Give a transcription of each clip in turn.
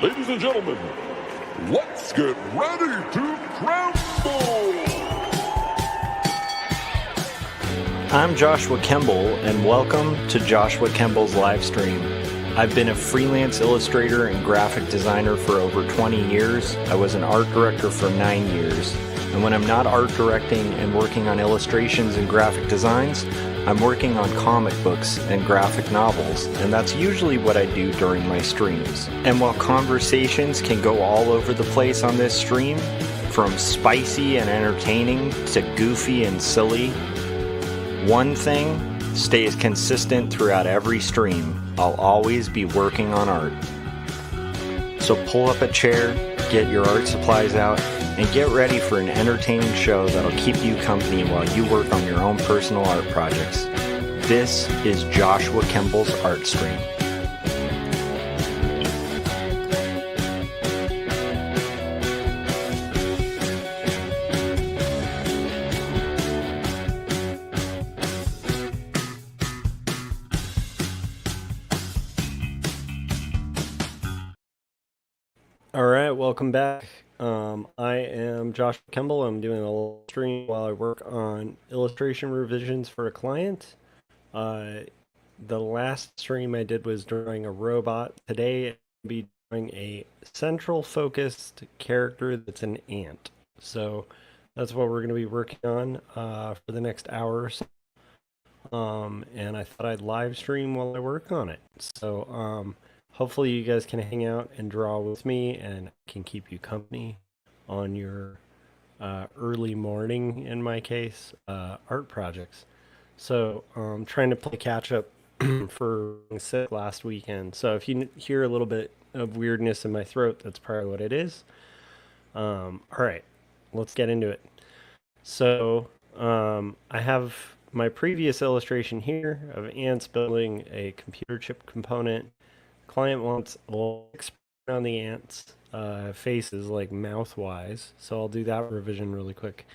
Ladies and gentlemen, let's get ready to crumble! I'm Joshua Kemble, and welcome to Joshua Kemble's Livestream. I've been a freelance illustrator and graphic designer for over 20 years. I was an art director for 9 years. And when I'm not art directing and working on illustrations and graphic designs, I'm working on comic books and graphic novels, and that's usually what I do during my streams. And while conversations can go all over the place on this stream, from spicy and entertaining to goofy and silly, one thing stays consistent throughout every stream. I'll always be working on art. So pull up a chair, get your art supplies out, and get ready for an entertaining show that'll keep you company while you work on your own personal art projects. This is Joshua Kemble's Art Stream. Alright, welcome back. I am Joshua Kemble. I'm doing a little stream while I work on illustration revisions for a client. The last stream I did was drawing a robot. Today I'll be drawing a central focused character that's an ant. So that's what we're going to be working on for the next hour or so. And I thought I'd live stream while I work on it. So hopefully you guys can hang out and draw with me and can keep you company on your early morning, in my case, art projects. So I'm trying to play catch up for being sick last weekend. So if you hear a little bit of weirdness in my throat, that's probably what it is. All right, let's get into it. So I have my previous illustration here of ants building a computer chip component. Client wants a little expression on the ants' faces, like mouth-wise. So I'll do that revision really quick.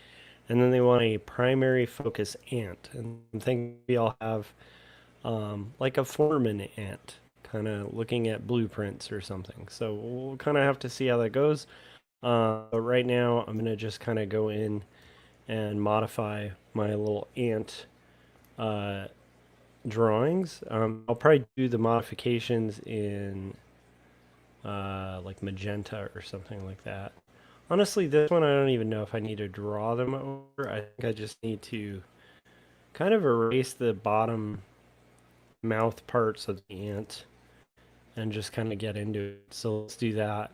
And then they want a primary focus ant. And I'm thinking maybe I'll have like a foreman ant, kind of looking at blueprints or something. So we'll kind of have to see how that goes. But right now, I'm going to just kind of go in and modify my little ant drawings. I'll probably do the modifications in like magenta or something like that. Honestly, this one I don't even know if I need to draw them over. I think I just need to kind of erase the bottom mouth parts of the ant and just kind of get into it. So let's do that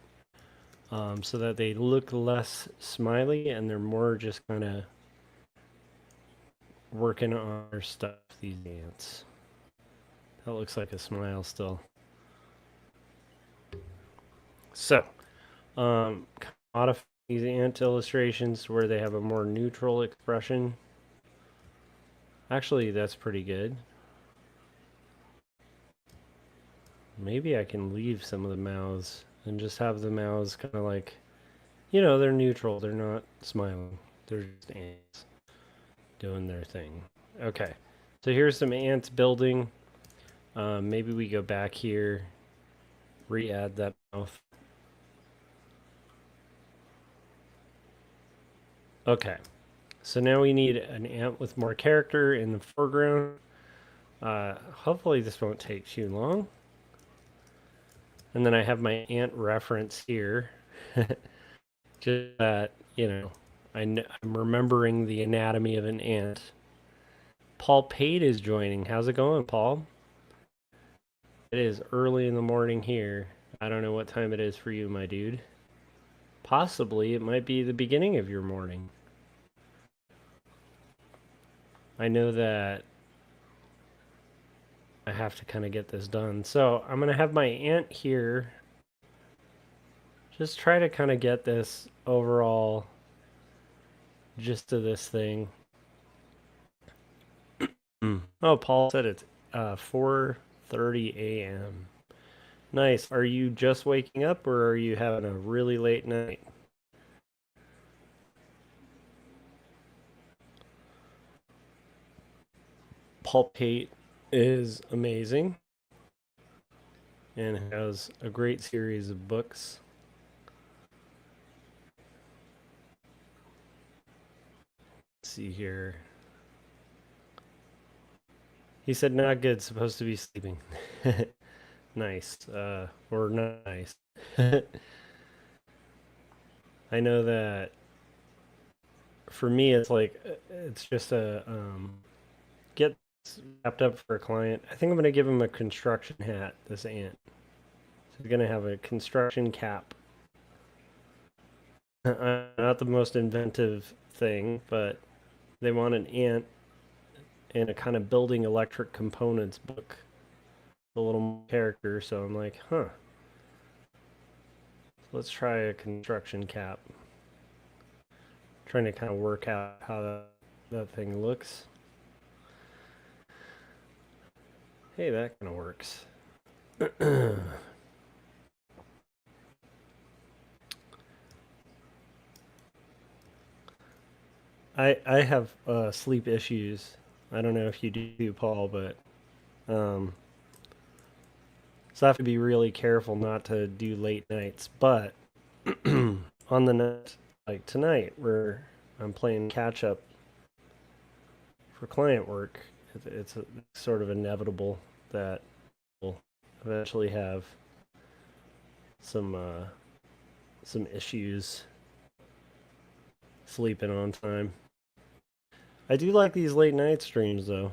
so that they look less smiley and they're more just kind of working on their stuff, these ants. That looks like a smile still. So, modify these ant illustrations where they have a more neutral expression. Actually, that's pretty good. Maybe I can leave some of the mouths and just have the mouths kind of like, you know, they're neutral. They're not smiling. They're just ants doing their thing. Okay, so here's some ants building. Maybe we go back here, re-add that mouth. Okay, so now we need an ant with more character in the foreground. Hopefully this won't take too long. And then I have my ant reference here. Just that, you know, I'm remembering the anatomy of an ant. Paul Pate is joining. How's it going, Paul? It is early in the morning here. I don't know what time it is for you, my dude. Possibly it might be the beginning of your morning. I know that I have to kind of get this done. So I'm going to have my ant here. Just try to kind of get this overall gist of this thing. Oh, Paul said it's 4:30 a.m. Nice. Are you just waking up or are you having a really late night? Paul Pate is amazing. and has a great series of books. Let's see here. He said not good, supposed to be sleeping. Nice. Or not nice. I know that for me, it's like, it's just a, get wrapped up for a client. I think I'm going to give him a construction hat, this ant. So he's going to have a construction cap. Not the most inventive thing, but they want an ant in a kind of building electric components book. A little character, so I'm like, huh. Let's try a construction cap. Trying to kind of work out how that thing looks. Hey, that kind of works. I have sleep issues. I don't know if you do, Paul, but so I have to be really careful not to do late nights. But on the night, like tonight, where I'm playing catch up for client work, it's sort of inevitable that we'll eventually have some issues sleeping on time. I do like these late night streams though.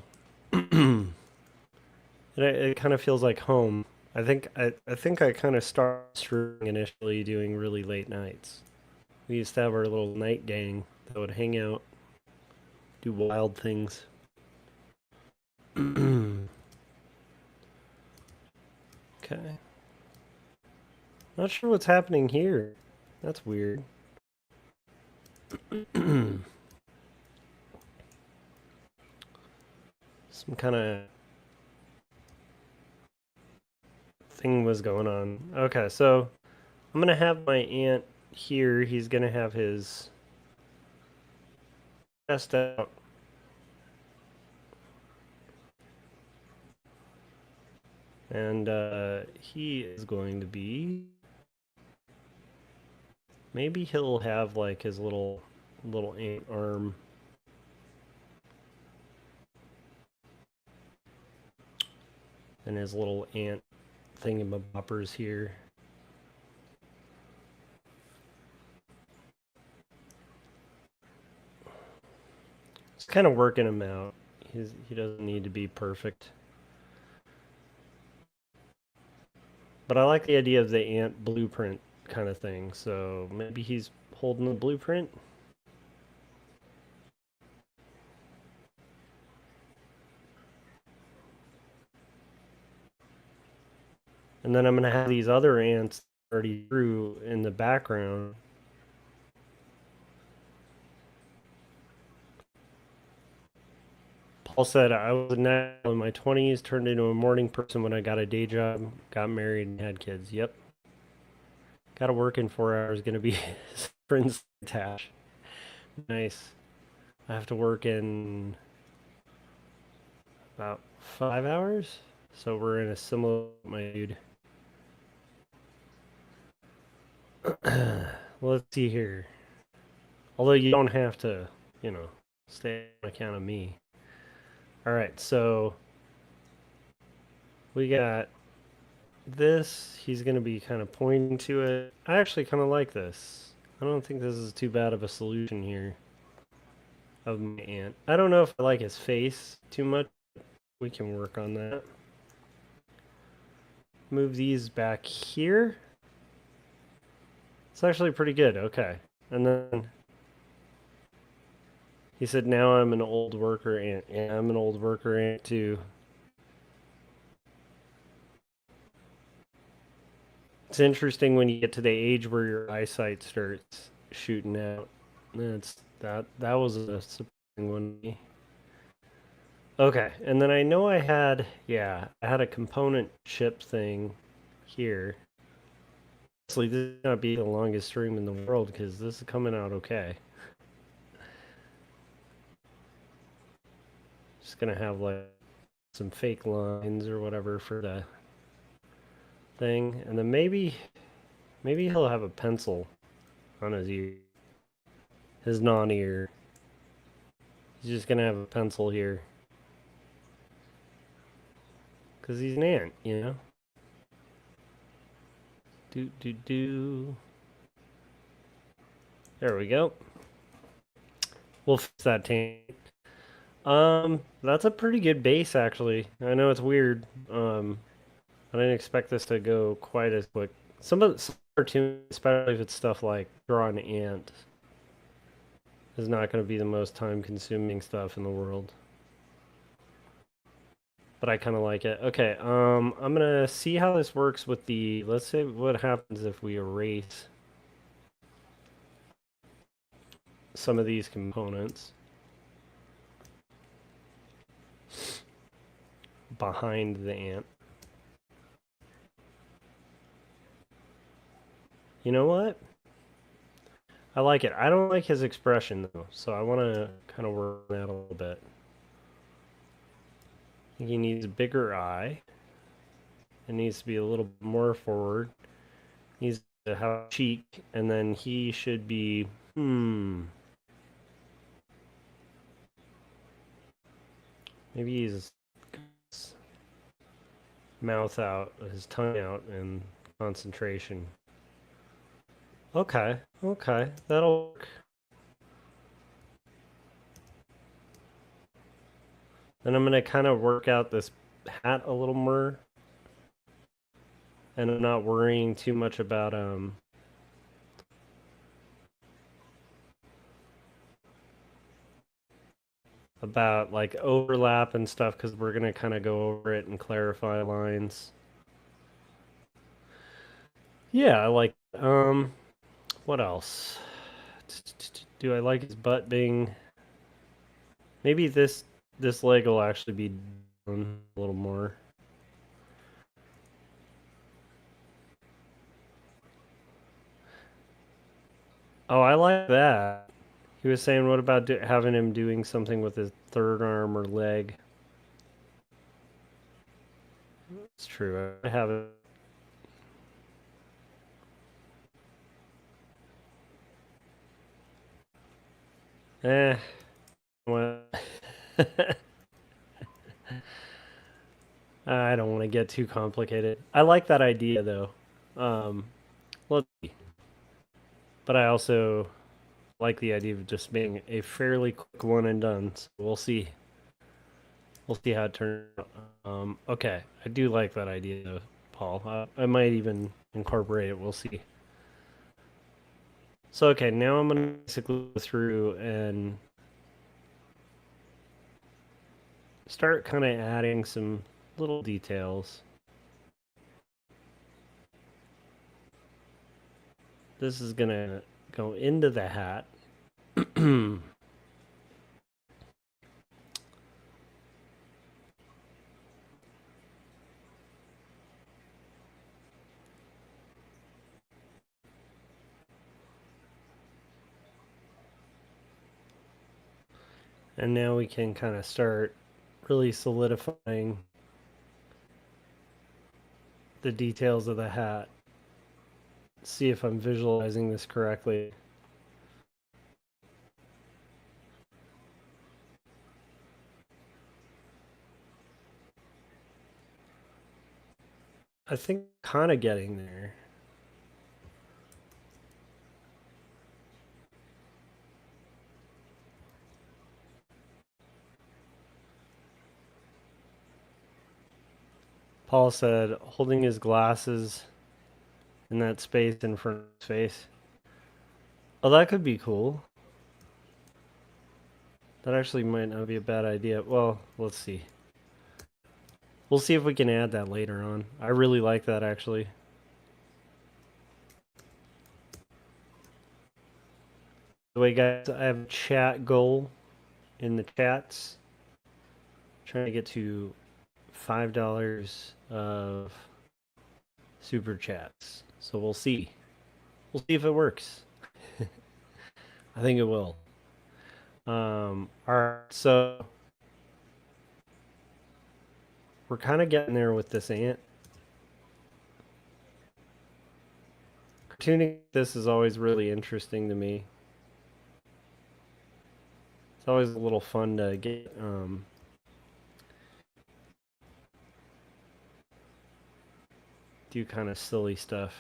It kind of feels like home. I think I kind of started streaming initially doing really late nights. We used to have our little night gang that would hang out, do wild things. Okay. Not sure what's happening here. That's weird. Some kind of thing was going on. Okay, so I'm gonna have my ant here. He's gonna have his chest out. And he is going to be, maybe he'll have like his little ant arm. And his little ant thingamaboppers here. Just kind of working him out. He doesn't need to be perfect. But I like the idea of the ant blueprint kind of thing. So maybe he's holding the blueprint. And then I'm going to have these other ants already through in the background. Paul said, I was in my 20s, turned into a morning person when I got a day job, got married, and had kids. Yep. Got to work in 4 hours, going to be friends attached. Nice. I have to work in about 5 hours, so we're in a similar mood. Let's see here. Although you don't have to, stay on account of me. All right, so we got this. He's going to be kind of pointing to it. I actually kind of like this. I don't think this is too bad of a solution here of my ant. I don't know if I like his face too much. We can work on that. Move these back here. It's actually pretty good. Okay. And then he said, now I'm an old worker ant. Yeah, I'm an old worker ant too. It's interesting when you get to the age where your eyesight starts shooting out. That was a surprising one. Okay, and then I know I had a component chip thing here. Honestly, this is not be the longest stream in the world because this is coming out okay. Just gonna have like some fake lines or whatever for the thing, and then maybe he'll have a pencil on his ear, his non-ear. He's just gonna have a pencil here, cause he's an ant, you know. Do. There we go. We'll fix that taint. That's a pretty good base, actually. I know it's weird. I didn't expect this to go quite as quick. Some cartoons, especially if it's stuff like draw an ant, is not going to be the most time-consuming stuff in the world. But I kind of like it. Okay, I'm gonna see how this works with the. Let's say what happens if we erase some of these components behind the ant. You know what? I like it. I don't like his expression though, so I want to kind of work on that a little bit. I think he needs a bigger eye. It needs to be a little more forward. He needs to have a cheek, and then he should be maybe his mouth out, his tongue out, and concentration. Okay, that'll work. Then I'm gonna kind of work out this hat a little more, and I'm not worrying too much about like overlap and stuff, because we're gonna kind of go over it and clarify lines. Yeah, I like what else? Do I like his butt being? Maybe this leg will actually be done a little more. Oh, I like that. He was saying, what about having him doing something with his third arm or leg? It's true. I have it. What? I don't want to get too complicated. I like that idea though. Let's see. But I also like the idea of just being a fairly quick one and done. So we'll see. We'll see how it turns out. Okay, I do like that idea though, Paul. I might even incorporate it. We'll see. So okay, now I'm gonna basically go through and start kind of adding some little details. This is gonna go into the hat. And now we can kind of start really solidifying the details of the hat. See if I'm visualizing this correctly. I think kind of getting there. Paul said, holding his glasses in that space in front of his face. Oh, that could be cool. That actually might not be a bad idea. Well, let's see. We'll see if we can add that later on. I really like that, actually. By the way, guys, I have a chat goal in the chats. Trying to get to $5 of super chats. So we'll see. We'll see if it works. I think it will. Alright, so we're kind of getting there with this ant. Tuning this is always really interesting to me. It's always a little fun to get do kind of silly stuff.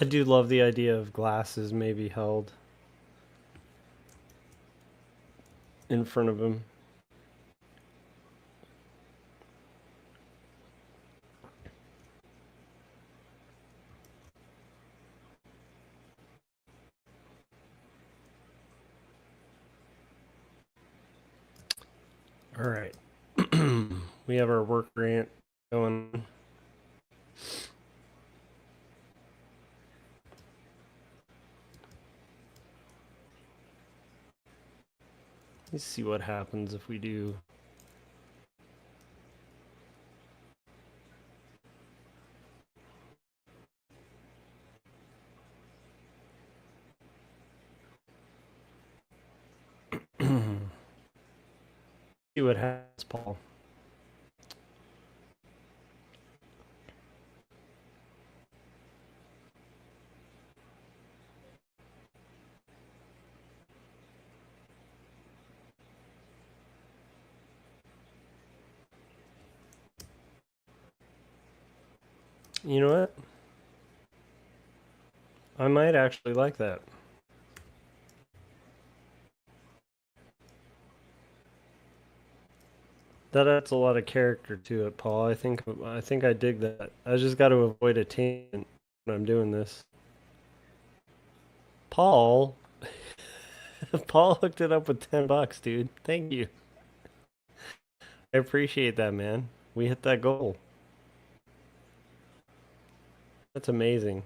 I do love the idea of glasses maybe held in front of him. All right. We have our work grant going on. Let's see what happens if we do. See what happens, Paul. You know what? I might actually like that. That adds a lot of character to it, Paul. I think I dig that. I just got to avoid a tangent when I'm doing this. Paul, Paul hooked it up with $10, dude. Thank you. I appreciate that, man. We hit that goal. That's amazing.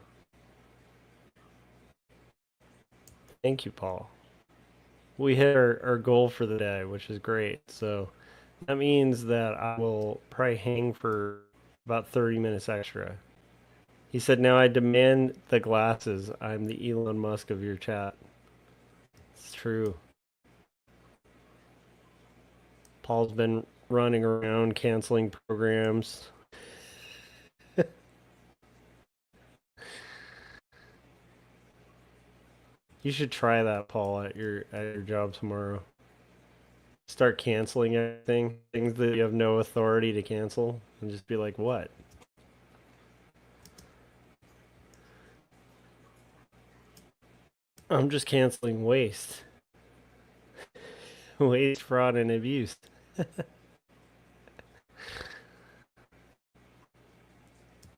Thank you, Paul. We hit our goal for the day, which is great. So that means that I will probably hang for about 30 minutes extra. He said, now I demand the glasses. I'm the Elon Musk of your chat. It's true. Paul's been running around canceling programs. You should try that, Paul, at your job tomorrow. Start canceling everything, things that you have no authority to cancel, and just be like, what? I'm just canceling waste. Waste, fraud, and abuse. I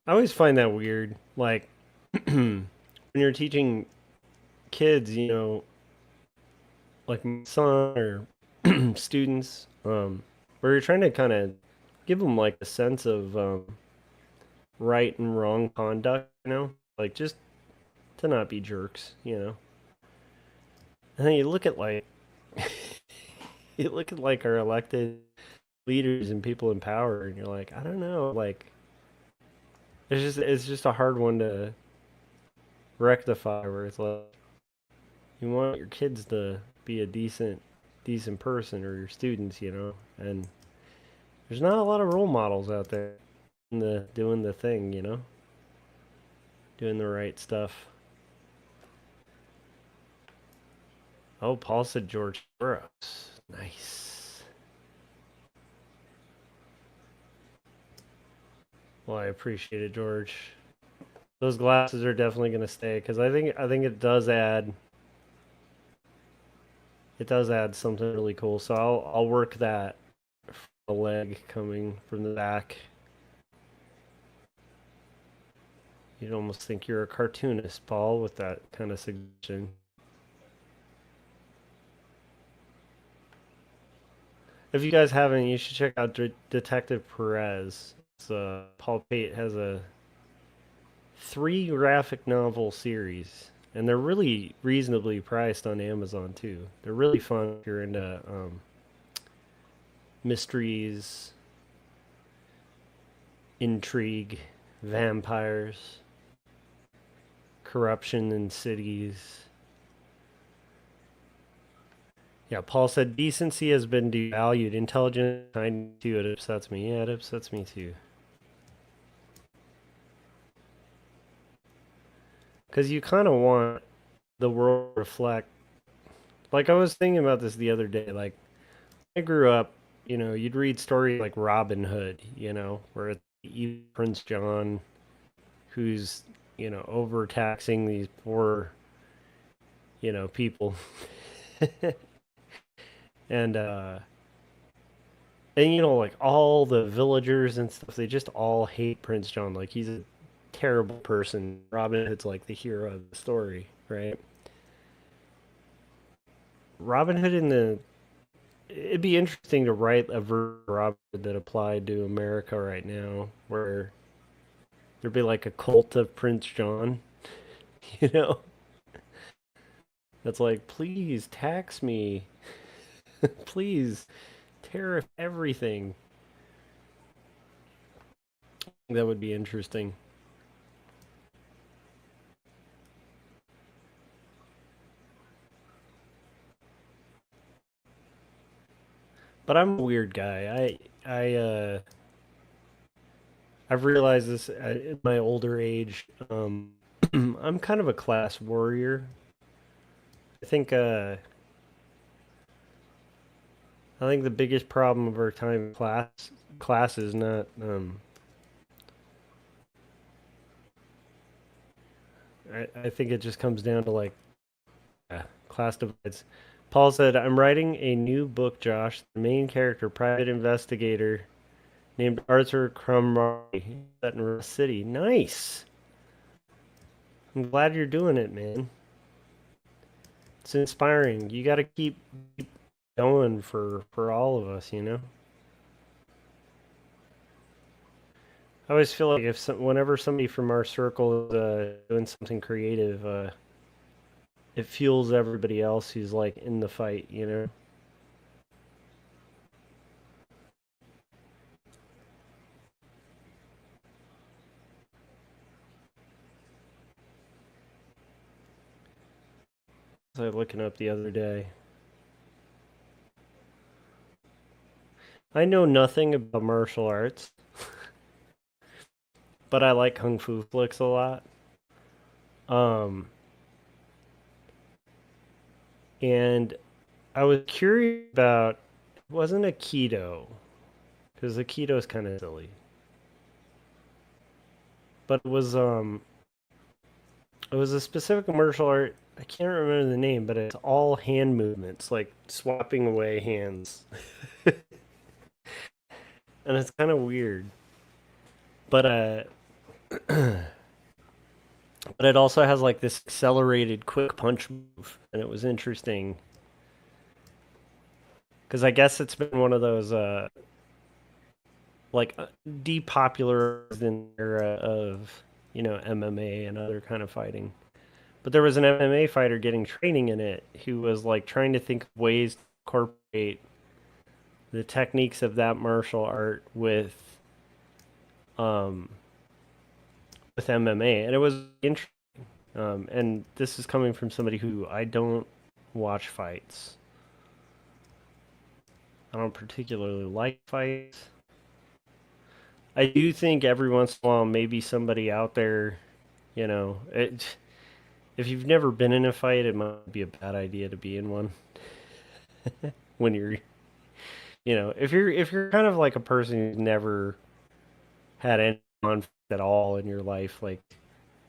always find that weird. Like, when you're teaching kids, you know, like my son or students, where you're trying to kind of give them like a sense of right and wrong conduct, you know, like just to not be jerks, you know. And then you look at like you look at like our elected leaders and people in power, and you're like, I don't know, like it's just a hard one to rectify. Where it's like you want your kids to be a decent person, or your students, you know, and there's not a lot of role models out there in the doing the thing, you know, doing the right stuff. Oh, Paul said George Soros. Nice. Well, I appreciate it, George. Those glasses are definitely going to stay because I think it does add something really cool. So I'll work that a leg coming from the back. You'd almost think you're a cartoonist, Paul, with that kind of suggestion. If you guys haven't, you should check out Detective Perez. Paul Pate has a 3 graphic novel series, and they're really reasonably priced on Amazon too. They're really fun if you're into mysteries, intrigue, vampires, corruption in cities. Yeah, Paul said decency has been devalued. Intelligence, kind too. It upsets me. Yeah, it upsets me too. Because you kind of want the world to reflect. Like, I was thinking about this the other day. Like, I grew up, you'd read stories like Robin Hood, where it's Prince John who's, overtaxing these poor, people. and, uh, and, like all the villagers and stuff, they just all hate Prince John. Like, he's a terrible person. Robin Hood's like the hero of the story, right? Robin Hood in the It'd be interesting to write a version of Robin Hood that applied to America right now, where there'd be like a cult of Prince John, you know? That's like, please tax me, please tariff everything. That would be interesting. But I'm a weird guy. I've realized this at my older age. I'm kind of a class warrior. I think uh, I think the biggest problem of our time in class is not I think it just comes down to like class divides. Paul said, "I'm writing a new book, Josh. The main character, private investigator named Arthur Crumrye, set in Rust City. Nice. I'm glad you're doing it, man. It's inspiring. You got to keep going for all of us, you know." I always feel like whenever somebody from our circle is doing something creative, it fuels everybody else who's like in the fight, you know. I was looking up the other day. I know nothing about martial arts, but I like kung fu flicks a lot. Um, and I was curious about it wasn't Aikido because Aikido is kind of silly, but it was a specific martial art. I can't remember the name, but it's all hand movements, like swapping away hands, and it's kind of weird. But but it also has like this accelerated quick punch move, and it was interesting because I guess it's been one of those like depopularized in the era of MMA and other kind of fighting. But there was an MMA fighter getting training in it who was like trying to think of ways to incorporate the techniques of that martial art um with MMA, and it was interesting. And this is coming from somebody who I don't watch fights. I don't particularly like fights. I do think every once in a while, maybe somebody out there, if you've never been in a fight, it might be a bad idea to be in one when you're, if you're kind of like a person who's never had any conflict at all in your life, like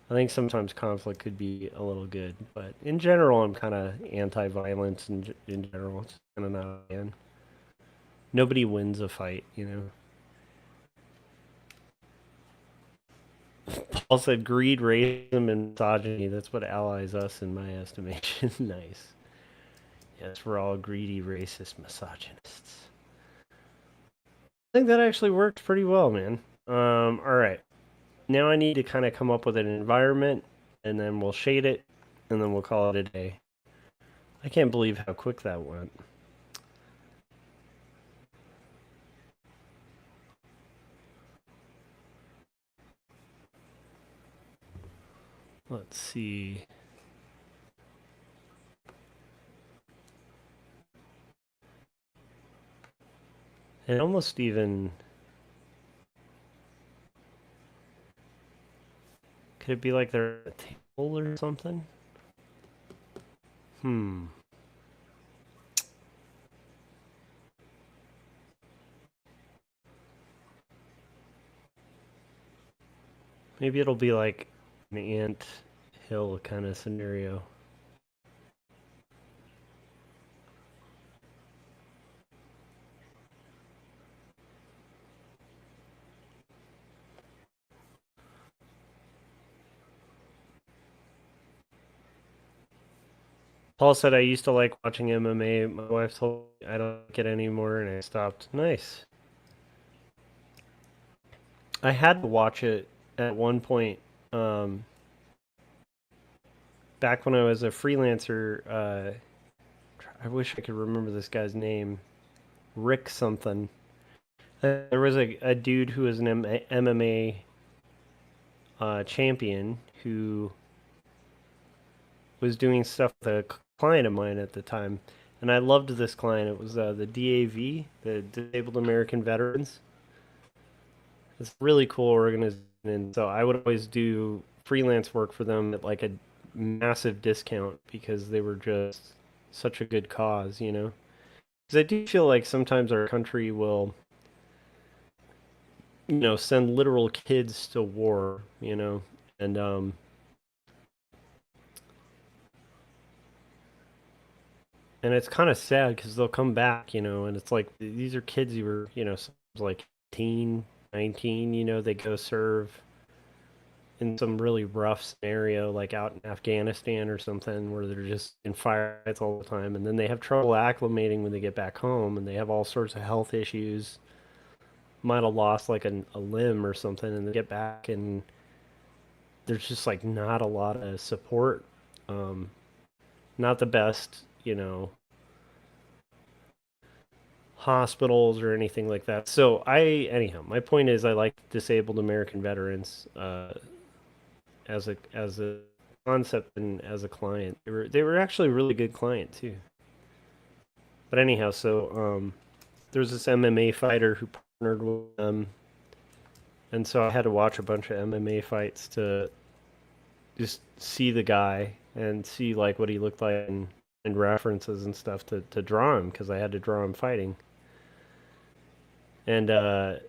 I think sometimes conflict could be a little good, but in general, I'm kind of anti-violence in general. It's kind of not a fan. Nobody wins a fight, you know. Paul said greed, racism, and misogyny. That's what allies us, in my estimation. Nice. Yes, we're all greedy, racist, misogynists. I think that actually worked pretty well, man. All right. now I need to kind of come up with an environment, and then we'll shade it, and then we'll call it a day. I can't believe how quick that went. Let's see. And almost even... Could it be like they're at a table or something? Maybe it'll be like an ant hill kind of scenario. Paul said I used to like watching MMA. My wife told me I don't like it anymore, and I stopped. Nice. I had to watch it at one point. Back when I was a freelancer, I wish I could remember this guy's name. Rick something. There was a dude who was an MMA champion who was doing stuff with a client of mine at the time. And I loved this client. It was the DAV, the Disabled American Veterans. It's a really cool organization. And so I would always do freelance work for them at like a massive discount because they were just such a good cause, you know? Because I do feel like sometimes our country will, you know, send literal kids to war, you know? And it's kind of sad because they'll come back, you know, and it's like these are kids who were, you know, like 18, 19, you know, they go serve in some really rough scenario, like out in Afghanistan or something, where they're just in firefights all the time, and then they have trouble acclimating when they get back home, and they have all sorts of health issues. Might have lost like a limb or something, and they get back, and there's just like not a lot of support. Um, Not the best, you know, hospitals or anything like that. So anyhow, my point is, I like disabled American veterans as a concept and as a client. They were actually a really good client too. But anyhow, so there's this MMA fighter who partnered with them, and so I had to watch a bunch of MMA fights to just see the guy and see like what he looked like and references and stuff to draw him because I had to draw him fighting. And that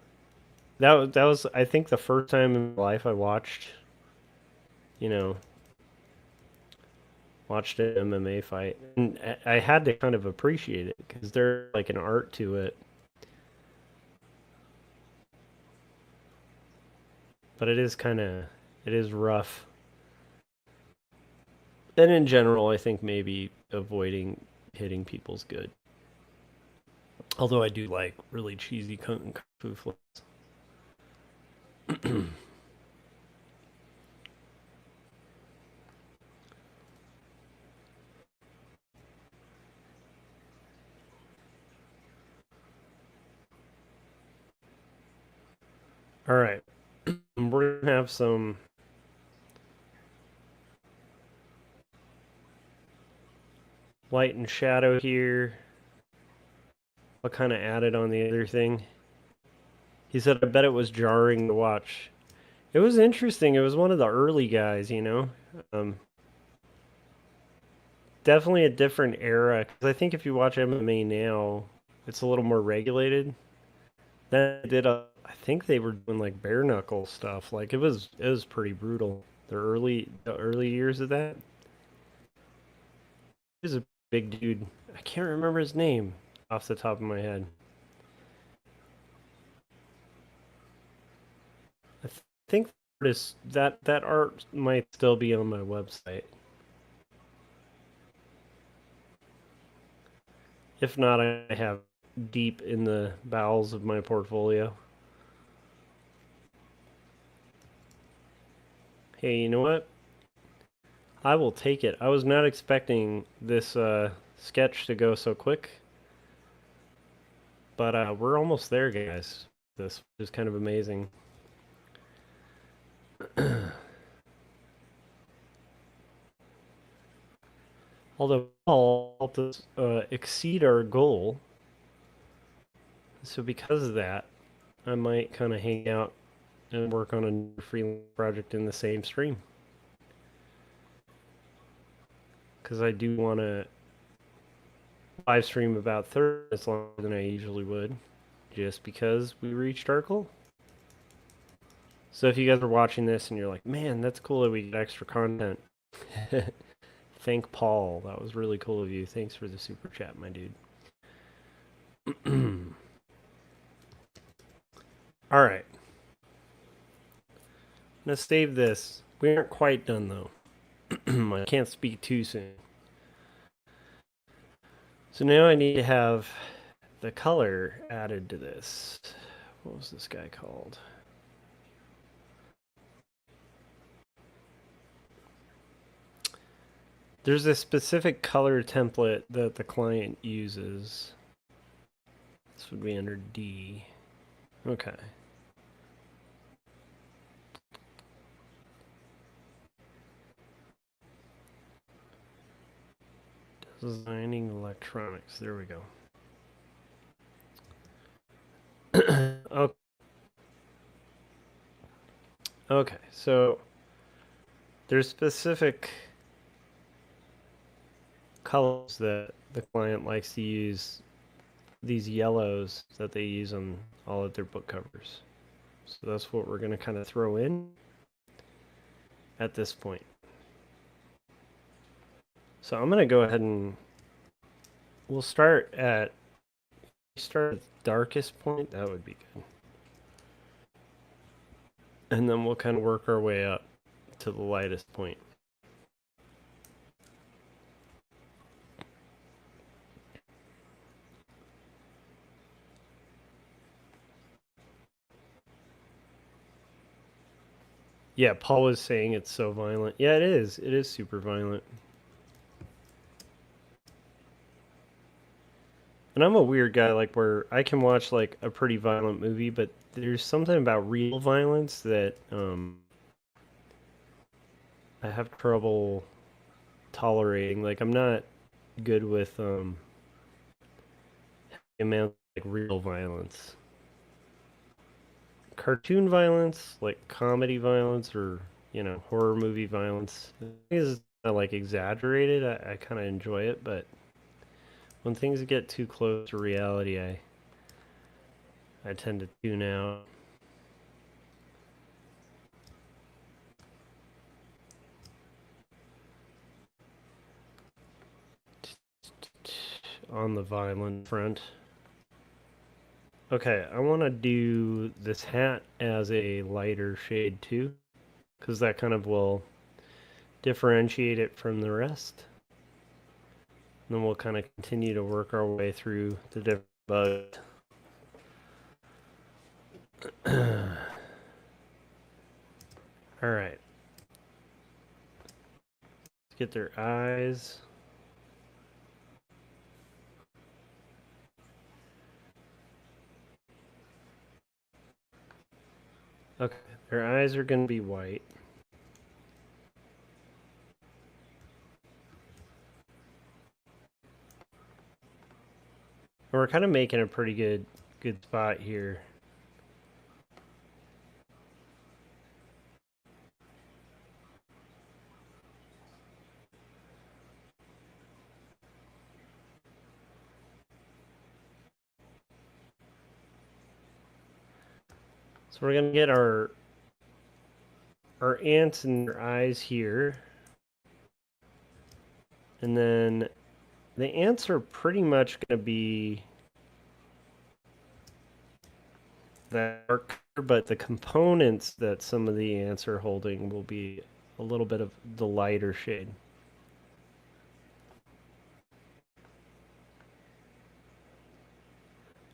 was I think the first time in my life I watched, you know, watched an MMA fight, and I had to kind of appreciate it because there's like an art to it. But it is rough. And in general, I think maybe avoiding hitting people's good. Although I do like really cheesy kung fu flips. All right, we're gonna have some light and shadow here. I'll kind of add it on the other thing. He said, I bet it was jarring to watch. It was interesting. It was one of the early guys, you know? Um, Definitely a different era. Because I think if you watch MMA now, it's a little more regulated. Then they did I think they were doing like bare knuckle stuff. Like it was pretty brutal. The early years of that. He was a big dude. I can't remember his name off the top of my head. I think that art might still be on my website. If not, I have deep in the bowels of my portfolio. Hey, you know what? I will take it. I was not expecting this sketch to go so quick, but we're almost there, guys. This is kind of amazing. Although Paul helped us exceed our goal, so because of that, I might kind of hang out and work on a freelance project in the same stream. Because I do want to live stream about 30 minutes longer than I usually would, just because we reached our goal. So if you guys are watching this and you're like, man, that's cool that we get extra content, thank Paul. That was really cool of you. Thanks for the super chat, my dude. All right. Let's save this. We aren't quite done, though. I can't speak too soon. So now I need to have the color added to this. What was this guy called? There's a specific color template that the client uses. This would be under D. Okay. Designing electronics. There we go. Okay. Okay, so there's specific colors that the client likes to use, these yellows that they use on all of their book covers. So that's what we're going to kind of throw in at this point. So I'm going to go ahead and we'll start at the darkest point. That would be good. And then we'll kind of work our way up to the lightest point. Yeah, Paul was saying it's so violent. Yeah, it is. It is super violent. And I'm a weird guy, like, where I can watch, like, a pretty violent movie, but there's something about real violence that, I have trouble tolerating. Like, I'm not good with, amount like real violence. Cartoon violence, like comedy violence, or horror movie violence, is like exaggerated. I kind of enjoy it, but when things get too close to reality, I tend to tune out. On the violent front. Okay, I want to do this hat as a lighter shade too, because that kind of will differentiate it from the rest. And then we'll kind of continue to work our way through the different bugs. All right. Let's get their eyes. Okay, their eyes are going to be white. And we're kind of making a pretty good spot here. So we're going to get our ants and their eyes here. And then the ants are pretty much going to be dark, but the components that some of the ants are holding will be a little bit of the lighter shade.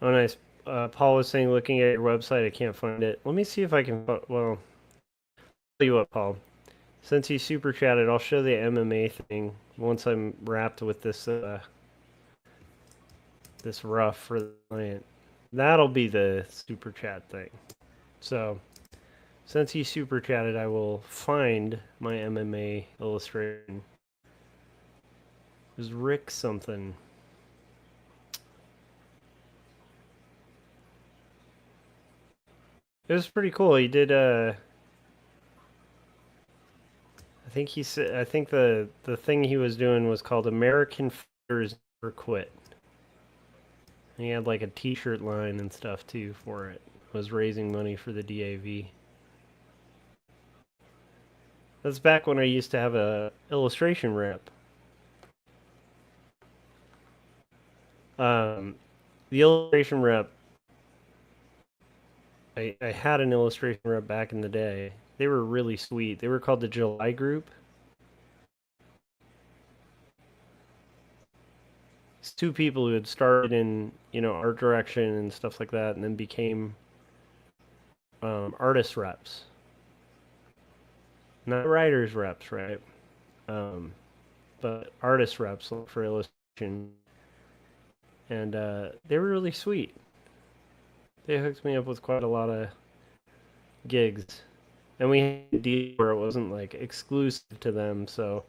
Oh, nice. Paul was saying, looking at your website, I can't find it. Let me see if I can. Well, tell you what, Paul. Since he super chatted, I'll show the MMA thing once I'm wrapped with this this rough for the client. That'll be the super chat thing. So, since he super chatted, I will find my MMA illustration. It was Rick something. It was pretty cool. He did I think he said I think the thing he was doing was called American Fighters Never Quit. And he had like a t-shirt line and stuff too for it. Was raising money for the DAV. That's back when I used to have a illustration rep. The illustration rep, I had an illustration rep back in the day. They were really sweet. They were called the July Group. It's two people who had started in, art direction and stuff like that, and then became artist reps. Not writers reps, right? But artist reps for illustration. And they were really sweet. They hooked me up with quite a lot of gigs. And we had a deal where it wasn't like exclusive to them, so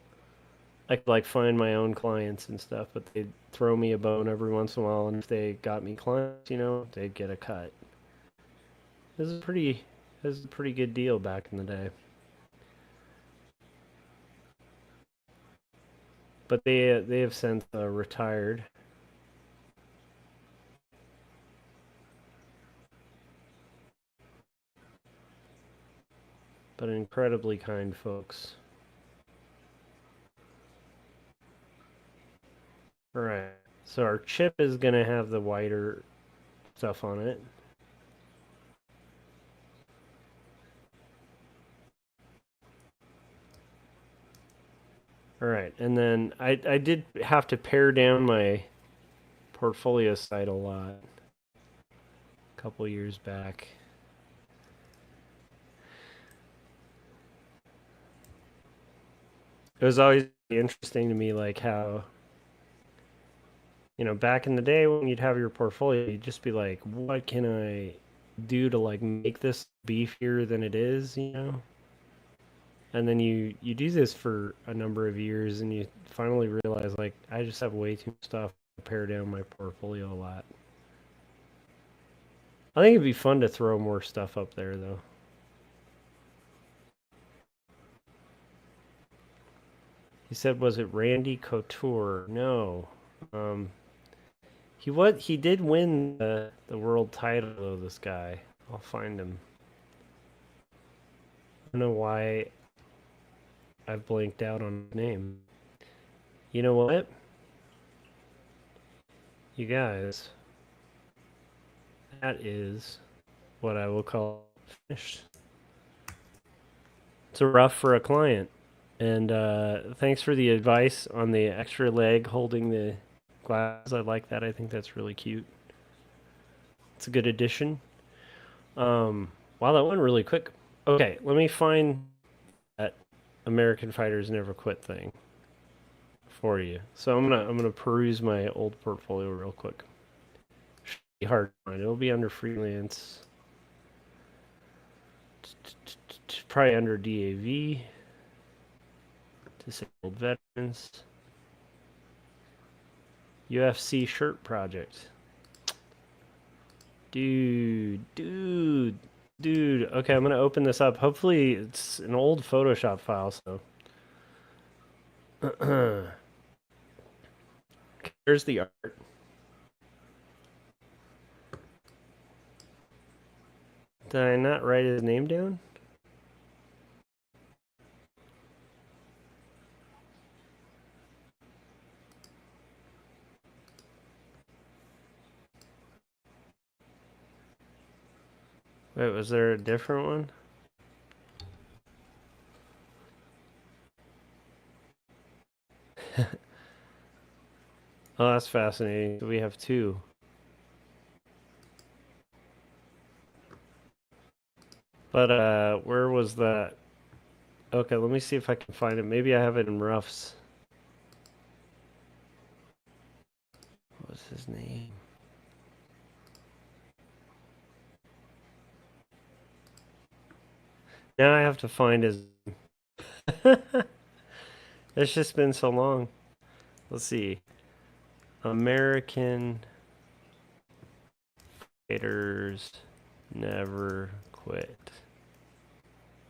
I could like find my own clients and stuff, but they'd throw me a bone every once in a while, and if they got me clients, they'd get a cut. It was a pretty good deal back in the day. But they have since retired. But incredibly kind folks. Alright, so our chip is going to have the whiter stuff on it. Alright, and then I did have to pare down my portfolio site a lot a couple years back. It was always interesting to me, like how, back in the day when you'd have your portfolio, you'd just be like, what can I do to like make this beefier than it is, And then you do this for a number of years, and you finally realize, like, I just have way too much stuff to pare down my portfolio a lot. I think it'd be fun to throw more stuff up there, though. He said, was it Randy Couture? No. He did win the world title, though, this guy. I'll find him. I don't know why I've blanked out on his name. You know what? You guys, that is what I will call finished. It's a rough for a client. And thanks for the advice on the extra leg holding the glass. I like that. I think that's really cute. It's a good addition. Wow, that went really quick. Okay, let me find that American Fighters Never Quit thing for you. So I'm gonna peruse my old portfolio real quick. Should be hard to find. It'll be under freelance. Probably under DAV. Disabled veterans. UFC shirt project. Dude. Okay, I'm gonna open this up. Hopefully it's an old Photoshop file, so. Here's the art. Did I not write his name down? Wait, was there a different one? Oh, that's fascinating. We have two. But where was that? Okay, let me see if I can find it. Maybe I have it in roughs. What's his name? Now I have to find his... It's just been so long. Let's see. American Fighters Never Quit.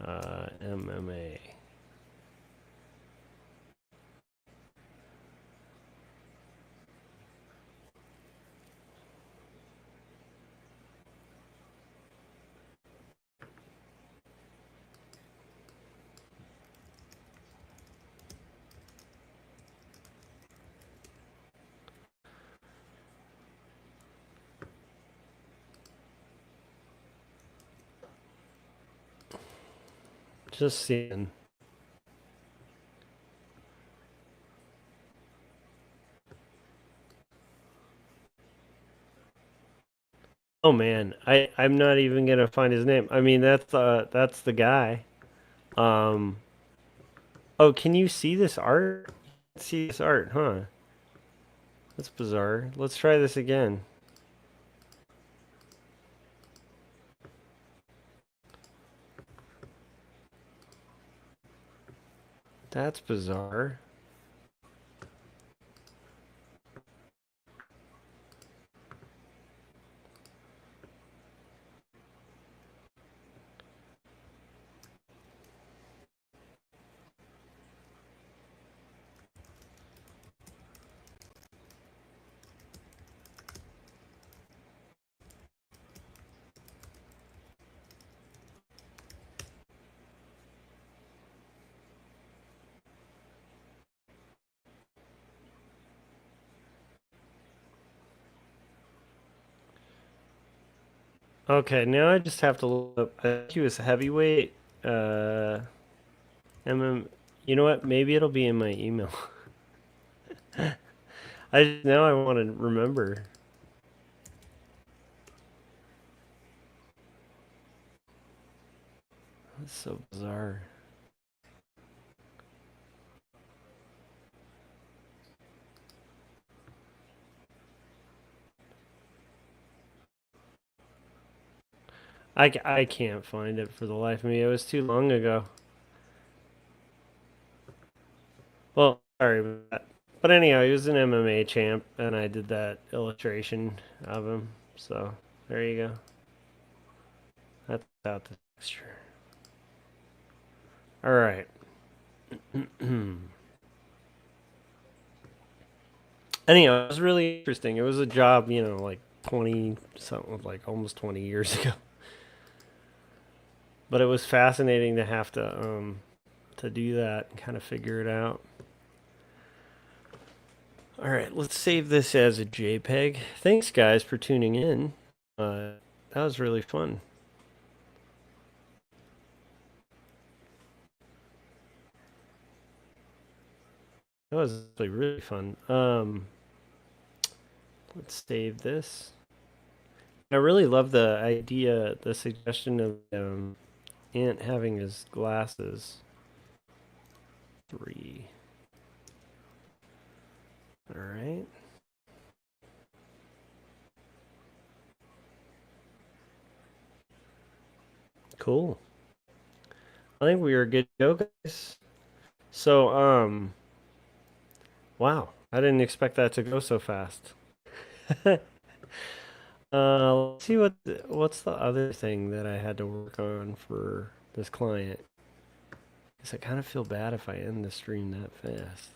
MMA. Just seeing. Oh man, I'm not even gonna find his name. I mean that's the guy. Um Oh, can you see this art? See this art, huh? That's bizarre. Let's try this again. That's bizarre. Okay, now I just have to look up. I think he was heavyweight. MM. You know what? Maybe it'll be in my email. Now I want to remember. That's so bizarre. I can't find it for the life of me. It was too long ago. Well, sorry about that. But anyhow, he was an MMA champ, and I did that illustration of him. So there you go. That's out the texture. All right. Anyhow, it was really interesting. It was a job, like 20 something, like almost 20 years ago. But it was fascinating to have to do that and kind of figure it out. All right, let's save this as a JPEG. Thanks, guys, for tuning in. That was really fun. That was actually really fun. Let's save this. I really love the idea, the suggestion of Ant having his glasses. 3. All right. Cool. I think we are good to go, guys. So, wow, I didn't expect that to go so fast. Let's see what's the other thing that I had to work on for this client. Because I kind of feel bad if I end the stream that fast.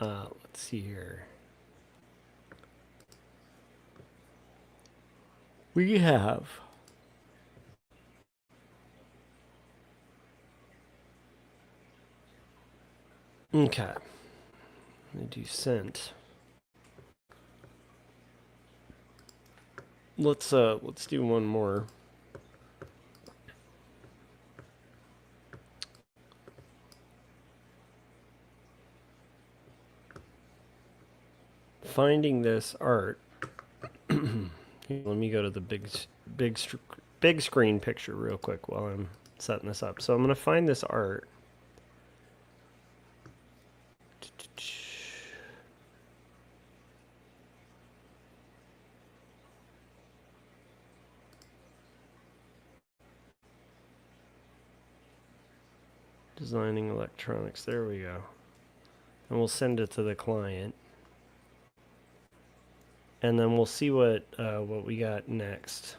Let's see here. We have okay. Let me do sent. Let's do one more. Finding this art. Let me go to the big screen picture real quick while I'm setting this up. So I'm going to find this art. Designing electronics. There we go. And we'll send it to the client. And then we'll see what we got next.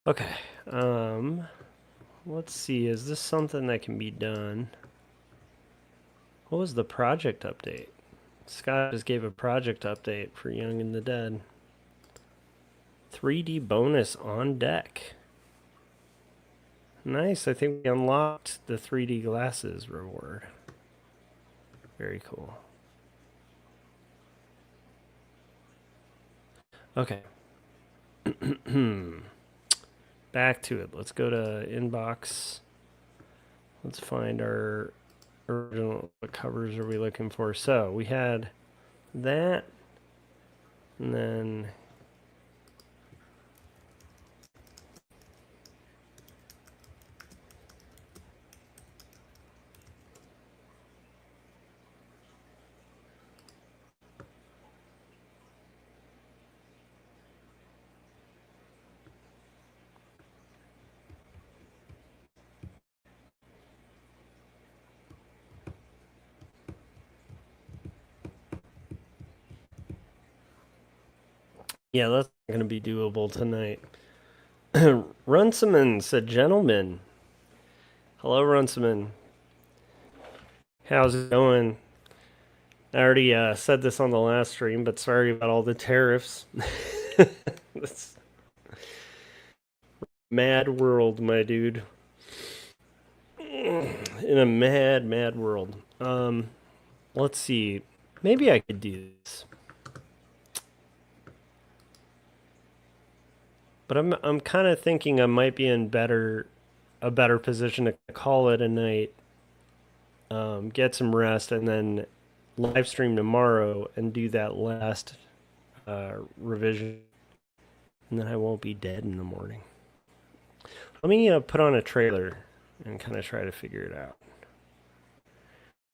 Okay. Let's see. Is this something that can be done? What was the project update? Scott just gave a project update for Young and the Dead. 3D bonus on deck. Nice. I think we unlocked the 3D glasses reward. Very cool. Okay. Back to it. Let's go to inbox. Let's find our original. What covers are we looking for? So we had that, and then yeah, that's not going to be doable tonight. Runciman said, "Gentlemen, hello, Runciman. How's it going?" I already said this on the last stream, but sorry about all the tariffs. It's mad world, my dude. In a mad, mad world. Let's see. Maybe I could do this. But I'm kind of thinking I might be in a better position to call it a night, get some rest, and then live stream tomorrow and do that last revision, and then I won't be dead in the morning. Let me put on a trailer and kind of try to figure it out.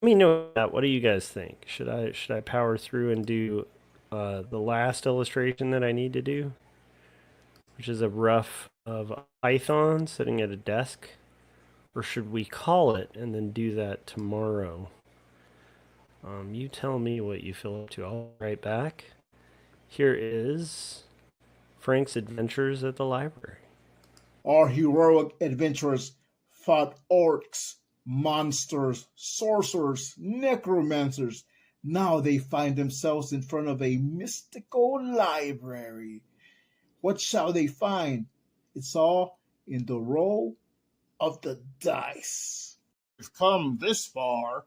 Let me know that. What do you guys think? Should I power through and do the last illustration that I need to do, which is a rough of a python sitting at a desk, or should we call it and then do that tomorrow? You tell me what you feel up to. I'll be right back. Here is Frank's adventures at the library. Our heroic adventurers fought orcs, monsters, sorcerers, necromancers. Now they find themselves in front of a mystical library. What shall they find? It's all in the roll of the dice. We've come this far.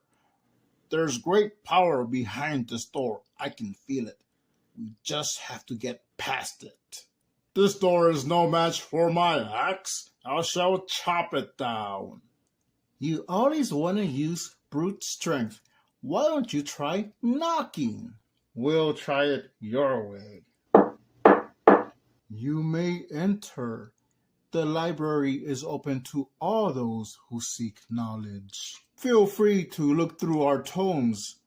There's great power behind this door. I can feel it. We just have to get past it. This door is no match for my axe. I shall chop it down. You always want to use brute strength. Why don't you try knocking? We'll try it your way. You may enter. The library is open to all those who seek knowledge. Feel free to look through our tomes.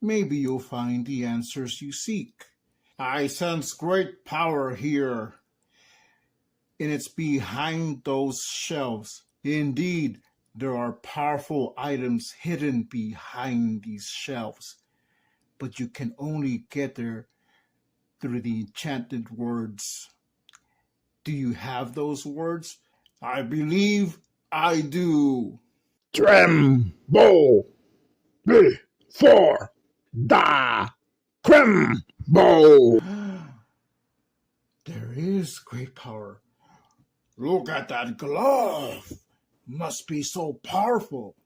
Maybe you'll find the answers you seek. I sense great power here. And it's behind those shelves. Indeed, there are powerful items hidden behind these shelves. But you can only get there through the enchanted words. Do you have those words? I believe I do. Tremble before the Krembo. There is great power. Look at that glove. Must be so powerful.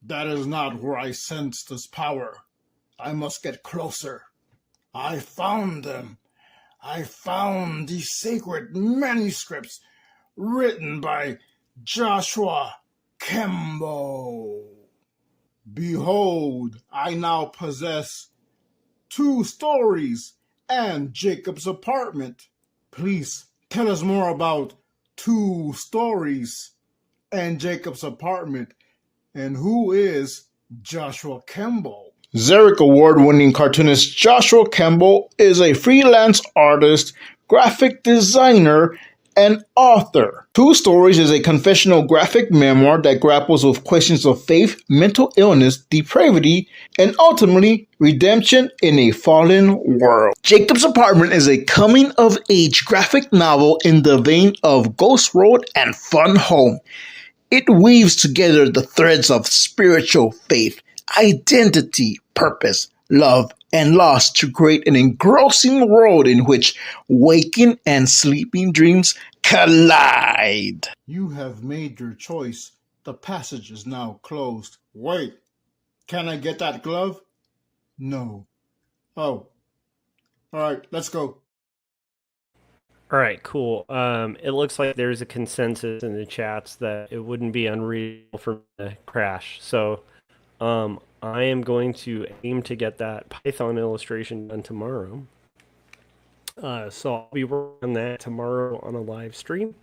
That is not where I sense this power. I must get closer. I found them. I found these sacred manuscripts written by Joshua Kemble. Behold, I now possess 2 stories and Jacob's apartment. Please tell us more about 2 stories and Jacob's apartment, and who is Joshua Kemble? Xeric Award-winning cartoonist Joshua Kemble is a freelance artist, graphic designer, and author. 2 Stories is a confessional graphic memoir that grapples with questions of faith, mental illness, depravity, and ultimately redemption in a fallen world. Jacob's Apartment is a coming-of-age graphic novel in the vein of Ghost Road and Fun Home. It weaves together the threads of spiritual faith, identity, purpose, love, and loss to create an engrossing world in which waking and sleeping dreams collide. You have made your choice. The passage is now closed. Wait, can I get that glove? No. Oh. All right, let's go. All right, cool. It looks like there's a consensus in the chats that it wouldn't be unreasonable for me to crash. So I am going to aim to get that Python illustration done tomorrow. So I'll be working on that tomorrow on a live stream.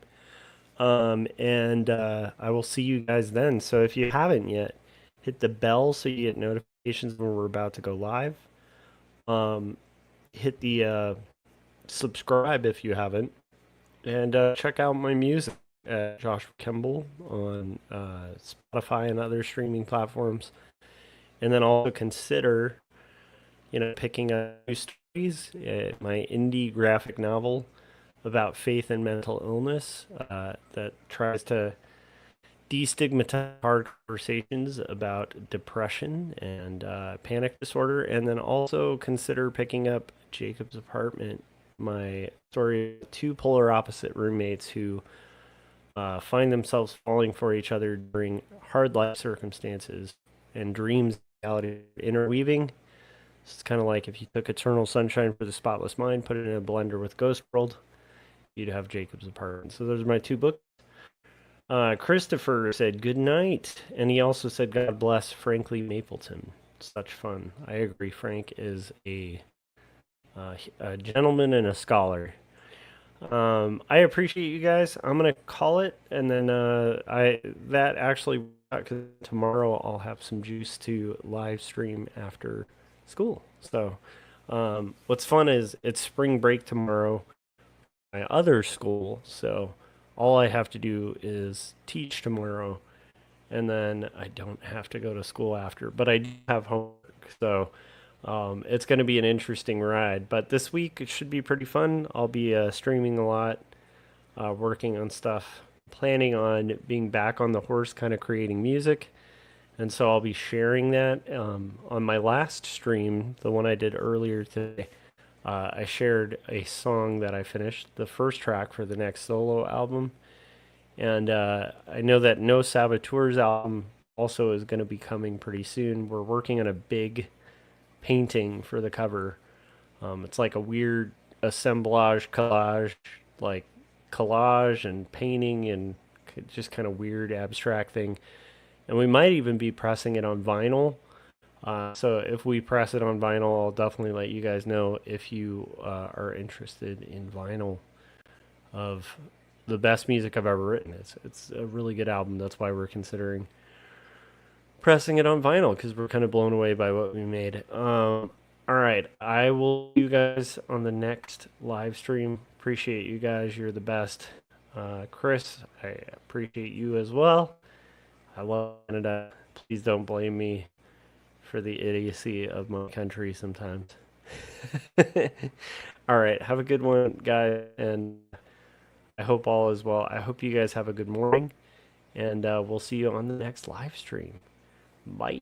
And I will see you guys then. So if you haven't yet, hit the bell so you get notifications when we're about to go live. Hit the subscribe if you haven't. And check out my music at Joshua Kemble on Spotify and other streaming platforms. And then also consider, picking up new stories. My indie graphic novel about faith and mental illness that tries to destigmatize hard conversations about depression and panic disorder. And then also consider picking up Jacob's Apartment, my story of 2 polar opposite roommates who find themselves falling for each other during hard life circumstances and dreams reality interweaving. It's kind of like if you took Eternal Sunshine for the Spotless Mind, put it in a blender with Ghost World, you'd have Jacob's Apartment. So those are my 2 books. Christopher said good night, and he also said God bless Frankly Mapleton. Such fun. I agree. Frank is a gentleman and a scholar. I appreciate you guys. I'm gonna call it, and then because tomorrow I'll have some juice to live stream after school. So what's fun is it's spring break tomorrow, my other school. So all I have to do is teach tomorrow, and then I don't have to go to school after. But I do have homework, so it's going to be an interesting ride. But this week it should be pretty fun. I'll be streaming a lot, working on stuff, planning on being back on the horse, kind of creating music. And so I'll be sharing that on my last stream, the one I did earlier today. I shared a song that I finished, the first track for the next solo album. And I know that No Saboteurs album also is going to be coming pretty soon. We're working on a big painting for the cover. It's like a weird assemblage, collage and painting and just kind of weird abstract thing. And we might even be pressing it on vinyl. So if we press it on vinyl, I'll definitely let you guys know if you are interested in vinyl of the best music I've ever written. It's a really good album. That's why we're considering pressing it on vinyl, because we're kind of blown away by what we made. All right. I will see you guys on the next live stream. Appreciate you guys. You're the best. Chris, I appreciate you as well. I love Canada. Please don't blame me for the idiocy of my country sometimes. All right. Have a good one, guys. And I hope all is well. I hope you guys have a good morning. And we'll see you on the next live stream. Bye.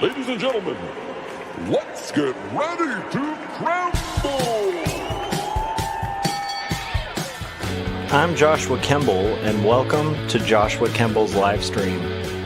Ladies and gentlemen, let's get ready to crumble! I'm Joshua Kemble, and welcome to Joshua Kemble's live stream.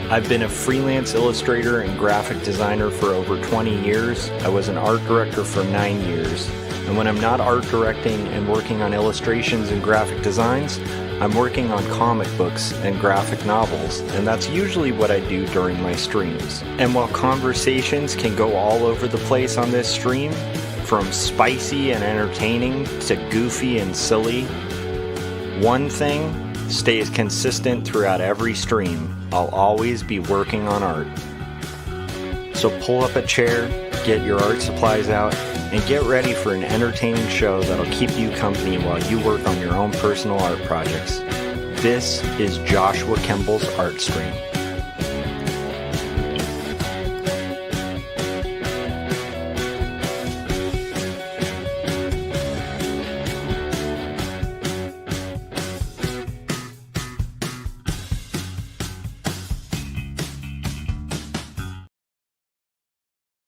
I've been a freelance illustrator and graphic designer for over 20 years. I was an art director for 9 years. And when I'm not art directing and working on illustrations and graphic designs, I'm working on comic books and graphic novels, and that's usually what I do during my streams. And while conversations can go all over the place on this stream, from spicy and entertaining to goofy and silly, one thing stays consistent throughout every stream. I'll always be working on art. So pull up a chair, get your art supplies out, and get ready for an entertaining show that'll keep you company while you work on your own personal art projects. This is Joshua Kemble's Art Stream.